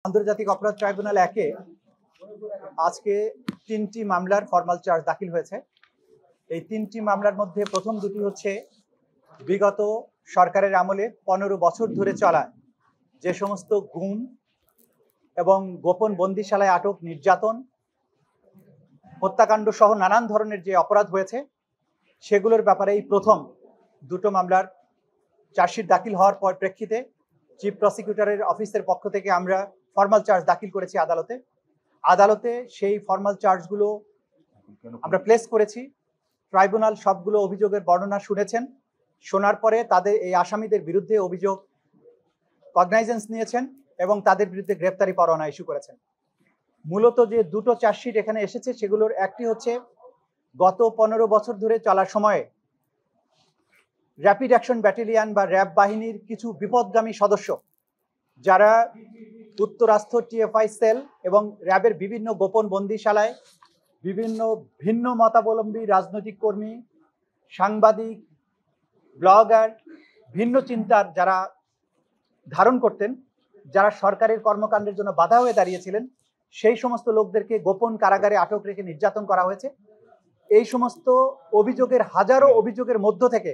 আন্তর্জাতিক অপরাধ ট্রাইব্যুনাল 1-এ আজকে 3টি মামলার ফরমাল চার্জ দাখিল হয়েছে। এই 3টি মামলার মধ্যে প্রথম দুটি হচ্ছে বিগত সরকারের আমলে 15 বছর ধরে চলা যে সমস্ত গুম এবং গোপন বন্দিশালায় আটক, নির্যাতন, হত্যাকাণ্ড সহ নানান ধরনের যে অপরাধ হয়েছে সেগুলোর ব্যাপারে এই প্রথম দুটো মামলার চার্জশিট দাখিল হওয়ার পর প্রেক্ষিতে চিফ প্রসিকিউটরের অফিসের পক্ষ থেকে আমরা ফরমাল চার্জ দাখিল করেছি আদালতে সেই ফরমাল চার্জগুলো আমরা প্লেস করেছি। ট্রাইব্যুনাল সবগুলো অভিযোগের বর্ণনা শুনেছেন, শোনার পরে তাদের এই আসামিদের বিরুদ্ধে অভিযোগ কগনাইজেন্স নিয়েছেন এবং তাদের বিরুদ্ধে গ্রেপ্তারি পরোয়ানা ইস্যু করেছেন। মূলত যে দুটো চার্জশিট এখানে এসেছে সেগুলোর একটি হচ্ছে গত 15 বছর ধরে চলার সময়ে র্যাপিড অ্যাকশন ব্যাটালিয়ন বা র্যাব বাহিনীর কিছু বিপদগামী সদস্য যারা উত্তরাস্ত্র টিএফআই সেল এবং র্যাবের বিভিন্ন গোপন বন্দিশালায় বিভিন্ন ভিন্ন মতাবলম্বী রাজনৈতিক কর্মী, সাংবাদিক, ব্লগার, ভিন্ন চিন্তার যারা ধারণ করতেন, যারা সরকারের কর্মকাণ্ডের জন্য বাধা হয়ে দাঁড়িয়েছিলেন, সেই সমস্ত লোকদেরকে গোপন কারাগারে আটক রেখে নির্যাতন করা হয়েছে। এই সমস্ত অভিযোগের হাজারো অভিযোগের মধ্য থেকে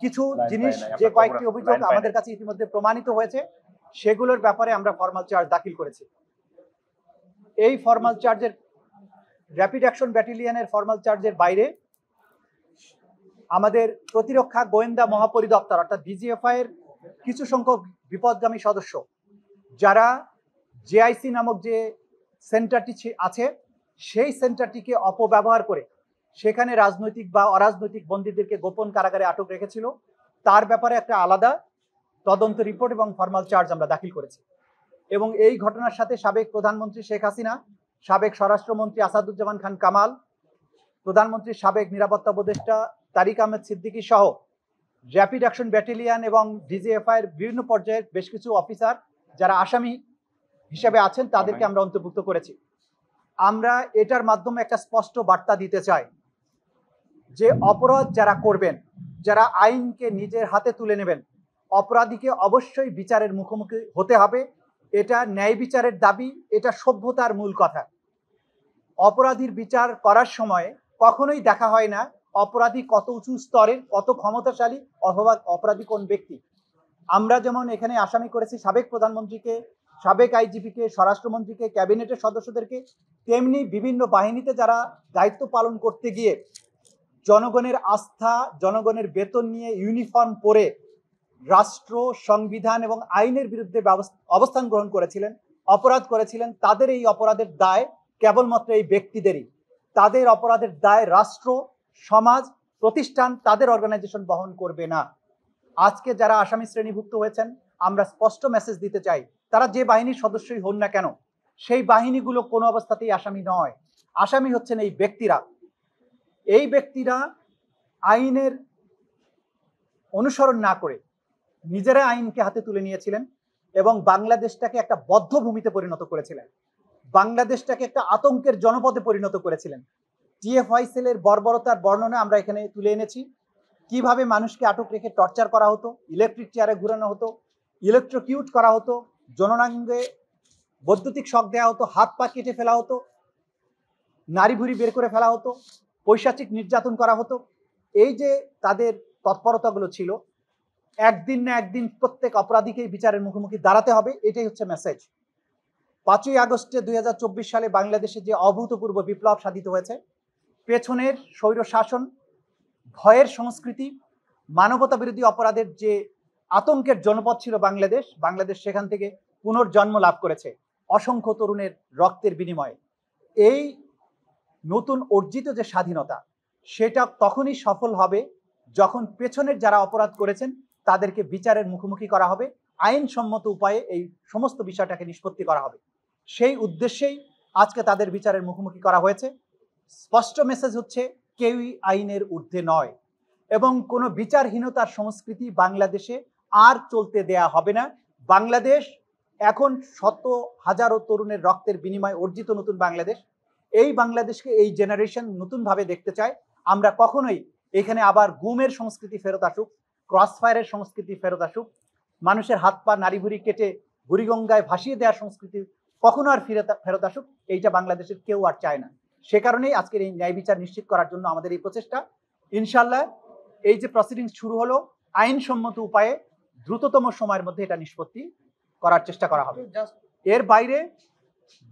কিছু জিনিস, যে কয়েকটি অভিযোগ আমাদের কাছে ইতিমধ্যে প্রমাণিত হয়েছে, সেগুলোর ব্যাপারে আমরা ফরমাল চার্জ দাখিল করেছি। এই ফরমাল চার্জের র্যাপিড অ্যাকশন ব্যাটালিয়নের ফরমাল চার্জের বাইরে আমাদের প্রতিরক্ষা গোয়েন্দা মহাপরিদপ্তর অর্থাৎ ডিজিএফআই এর কিছু সংখ্যক বিপদগামী সদস্য যারা জেআইসি নামক যে সেন্টারটি আছে সেই সেন্টারটিকে অপব্যবহার করে সেখানে রাজনৈতিক বা অরাজনৈতিক বন্দীদেরকে গোপন কারাগারে আটক রেখেছিল, তার ব্যাপারে একটা আলাদা তদন্ত রিপোর্ট এবং ফরমাল চার্জ আমরা দাখিল করেছি। এবং এই ঘটনার সাথে সাবেক প্রধানমন্ত্রী শেখ হাসিনা, সাবেক স্বরাষ্ট্রমন্ত্রী আসাদুজ্জামান খান কামাল, প্রধানমন্ত্রীর সাবেক নিরাপত্তা উপদেষ্টা তারিক আহমেদ সিদ্দিকী সহ র্যাপিড অ্যাকশন ব্যাটালিয়ন এবং ডিজিএফআই এর বিভিন্ন পর্যায়ের বেশ কিছু অফিসার যারা আসামি হিসেবে আছেন তাদেরকে আমরা অন্তর্ভুক্ত করেছি। আমরা এটার মাধ্যমে একটা স্পষ্ট বার্তা দিতে চাই যে অপরাধ যারা করবেন, যারা আইনকে নিজের হাতে তুলে নেবেন, অপরাধীকে অবশ্যই বিচারের মুখোমুখি হতে হবে। এটা ন্যায় বিচারের দাবি, এটা সভ্যতার মূল কথা। অপরাধীর বিচার করার সময় কখনোই দেখা হয় না অপরাধী কত উঁচু স্তরের, কত ক্ষমতাশালী, অথবা অপরাধী কোন ব্যক্তি। আমরা যেমন এখানে আসামি করেছি সাবেক প্রধানমন্ত্রীকে, সাবেক আইজিপিকে, স্বরাষ্ট্রমন্ত্রীকে, ক্যাবিনেটের সদস্যদেরকে, তেমনি বিভিন্ন বাহিনীতে যারা দায়িত্ব পালন করতে গিয়ে জনগণের আস্থা, জনগণের বেতন নিয়ে ইউনিফর্ম পরে রাষ্ট্র, সংবিধান এবং আইনের বিরুদ্ধে অবস্থান গ্রহণ করেছিলেন, অপরাধ করেছিলেন, তাদের এই অপরাধের দায় কেবলমাত্র এই ব্যক্তিদেরই। তাদের অপরাধের দায় রাষ্ট্র, সমাজ, প্রতিষ্ঠান, তাদের অর্গানাইজেশন বহন করবে না। আজকে যারা আসামি শ্রেণীভুক্ত হয়েছেন, আমরা স্পষ্ট মেসেজ দিতে চাই, তারা যে বাহিনীর সদস্যই হন না কেন, সেই বাহিনীগুলো কোনো অবস্থাতেই আসামি নয়। আসামি হচ্ছেন এই ব্যক্তিরা। এই ব্যক্তিরা আইনের অনুসরণ না করে নিজেরা আইনকে হাতে তুলে নিয়েছিলেন এবং বাংলাদেশটাকে একটা বদ্ধভূমিতে পরিণত করেছিলেন, বাংলাদেশটাকে একটা আতঙ্কের জনপদে পরিণত করেছিলেন। টিএফআই সেলের বর্বরতার বর্ণনা আমরা এখানে তুলে এনেছি। কিভাবে মানুষকে আটক রেখে টর্চার করা হতো, ইলেকট্রিক চেয়ারে ঘুরানো হতো, ইলেকট্রোকিউট করা হতো, জননাঙ্গে বৈদ্যুতিক শক দেওয়া হতো, হাত পা কেটে ফেলা হতো, নারী ভুড়ি বের করে ফেলা হতো, পৈশাচিক নির্যাতন করা হতো। এই যে তাদের তৎপরতাগুলো ছিল, একদিন না একদিন প্রত্যেক অপরাধীকেই বিচারের মুখোমুখি দাঁড়াতে হবে, এটাই হচ্ছে মেসেজ। 5ই আগস্টে 2024 সালে বাংলাদেশে যে অভূতপূর্ব বিপ্লব সাধিত হয়েছে, পেছনের স্বৈর শাসন, ভয়ের সংস্কৃতি, মানবতা বিরোধী অপরাধের যে আতঙ্কের জনপদ ছিল বাংলাদেশ সেখান থেকে পুনর্জন্ম লাভ করেছে অসংখ্য তরুণের রক্তের বিনিময়ে। এই নতুন অর্জিত যে স্বাধীনতা, সেটা তখনই সফল হবে যখন পেছনের যারা অপরাধ করেছেন তাদেরকে বিচারের মুখোমুখি করা হবে, আইনসম্মত উপায়ে এই সমস্ত বিষয়টাকে নিষ্পত্তি করা হবে। সেই উদ্দেশ্যেই আজকে তাদের বিচারের মুখোমুখি করা হয়েছে। স্পষ্ট মেসেজ হচ্ছে, কেউই আইনের ঊর্ধ্বে নয় এবং কোনো বিচারহীনতার সংস্কৃতি বাংলাদেশে আর চলতে দেয়া হবে না। বাংলাদেশ এখন শত হাজারো তরুণের রক্তের বিনিময়ে অর্জিত নতুন বাংলাদেশ। এই বাংলাদেশকে এই জেনারেশন নতুনভাবে দেখতে চায়। আমরা কখনোই এখানে আবার গুমের সংস্কৃতি ফেরত আসুক, ক্রস ফায়ারের সংস্কৃতি ফেরত আসুক, মানুষের হাত পা নাড়ি ভুড়ি কেটে বুড়িগঙ্গায় ভাসিয়ে দেওয়ার সংস্কৃতি কখনো আর ফেরত আসুক, এইটা বাংলাদেশের কেউ আর চায় না। সে কারণেই আজকের এই ন্যায় বিচার নিশ্চিত করার জন্য আমাদের এই প্রচেষ্টা। ইনশাল্লাহ এই যে প্রসিডিংস শুরু হলো, আইনসম্মত উপায়ে দ্রুততম সময়ের মধ্যে এটা নিষ্পত্তি করার চেষ্টা করা হবে। এর বাইরে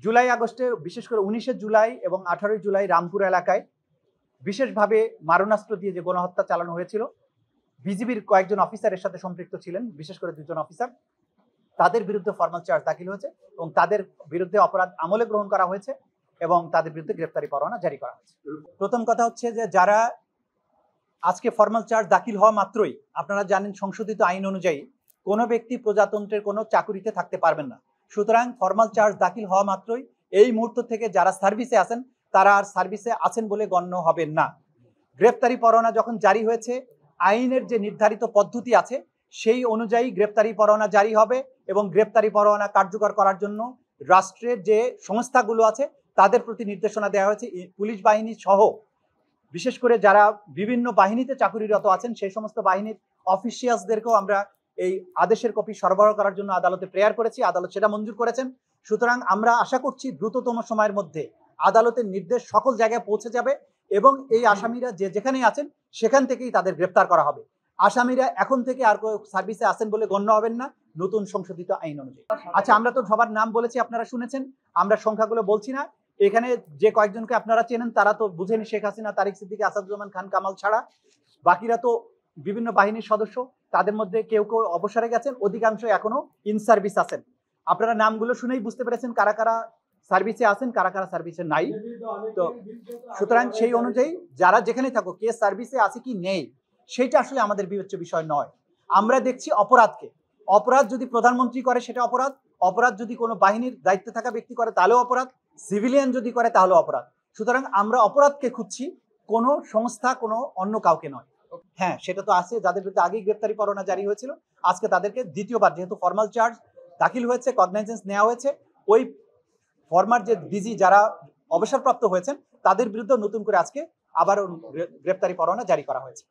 জুলাই আগস্টে, বিশেষ করে 19শে জুলাই এবং 18ই জুলাই রামপুর এলাকায় বিশেষভাবে মারণাস্ত্র দিয়ে যে গণহত্যা চালানো হয়েছিল, বিজিবির কয়েকজন অফিসারের সাথে সম্পৃক্ত ছিলেন, বিশেষ করে 2জন অফিসার। তাদের বিরুদ্ধে ফরমাল চার্জ দাখিল হয়েছে এবং তাদের বিরুদ্ধে অপরাধ আমলে গ্রহণ করা হয়েছে এবং তাদের বিরুদ্ধে গ্রেপ্তারি পরোয়ানা জারি করা হয়েছে। প্রথম কথা হচ্ছে যে যারা আজকে ফরমাল চার্জ দাখিল হওয়া মাত্রই, আপনারা জানেন সংশোধিত আইন অনুযায়ী কোনো ব্যক্তি প্রজাতন্ত্রের কোনো চাকুরিতে থাকতে পারবেন না। সুতরাং ফরমাল চার্জ দাখিল হওয়া মাত্রই এই মুহূর্ত থেকে যারা সার্ভিসে আছেন তারা আর সার্ভিসে আছেন বলে গণ্য হবেন না। গ্রেপ্তারি পরোয়ানা যখন জারি হয়েছে, আইনের যে নির্ধারিত পদ্ধতি আছে সেই অনুযায়ী গ্রেপ্তারি পরোয়ানা জারি হবে এবং গ্রেপ্তারি পরোয়ানা কার্যকর করার জন্য রাষ্ট্রের যে সংস্থাগুলো আছে তাদের প্রতি নির্দেশনা দেওয়া হয়েছে। পুলিশ বাহিনী সহ বিশেষ করে যারা বিভিন্ন বাহিনীতে চাকুরিরত আছেন সেই সমস্ত বাহিনীর অফিসিয়ালসদেরকেও আমরা এই আদেশের কপি সরবরাহ করার জন্য আদালতে প্রেয়ার করেছি, আদালত সেটা মঞ্জুর করেছেন। সুতরাং আমরা আশা করছি দ্রুততম সময়ের মধ্যে আদালতের নির্দেশ সকল জায়গায় পৌঁছে যাবে এবং এই আসামিরা যে যেখানেই আছেন সেখান থেকেই তাদের গ্রেপ্তার করা হবে। আসামিরা এখন থেকে আর কেউ সার্ভিসে আছেন বলে গণ্য হবেন না নতুন সংশোধিত আইন অনুযায়ী। আচ্ছা, আমরা তো সবার নাম বলেছি, আপনারা শুনেছেন, আমরা সংখ্যাগুলো বলছি না। এখানে যে কয়েকজনকে আপনারা চেনেন তারা তো বুঝেনি, শেখ হাসিনা, তারিক সিদ্দিকী, আসাদুজ্জামান খান কামাল ছাড়া বাকিরা তো বিভিন্ন বাহিনীর সদস্য। তাদের মধ্যে কেউ কেউ অবসরে গেছেন, অধিকাংশ এখনো ইন সার্ভিস আছেন। আপনারা নামগুলো শুনেই বুঝতে পেরেছেন কারা কারা সার্ভিসে আছেন, কারা কারা সার্ভিসে নাই। তো সুতরাং সেই অনুযায়ী যারা যেখানে থাকো, কে সার্ভিসে আছে কি নেই সেটা আসলে আমাদের বিবেচ্য বিষয় নয়। আমরা দেখছি অপরাধকে। অপরাধ যদি প্রধানমন্ত্রী করে সেটা অপরাধ, অপরাধ যদি কোনো বাহিনীর দায়িত্বে থাকা ব্যক্তি করে তাহলেও অপরাধ, সিভিলিয়ান যদি করে তাহলেও অপরাধ। সুতরাং আমরা অপরাধকে খুঁজছি, কোনো সংস্থা, কোনো অন্য কাউকে নয়। হ্যাঁ, সেটা তো আছে, যাদের বিরুদ্ধে আগেই গ্রেপ্তারি পরোয়ানা জারি হয়েছিল, আজকে তাদেরকে দ্বিতীয়বার, যেহেতু ফরমাল চার্জ দাখিল হয়েছে, কগনাইজেন্স নেওয়া হয়েছে, ওই ফরমার যে ডিজি যারা অবসরপ্রাপ্ত হয়েছেন তাদের বিরুদ্ধে নতুন করে আজকে আবার গ্রেপ্তারি পরোয়ানা জারি করা হয়েছে।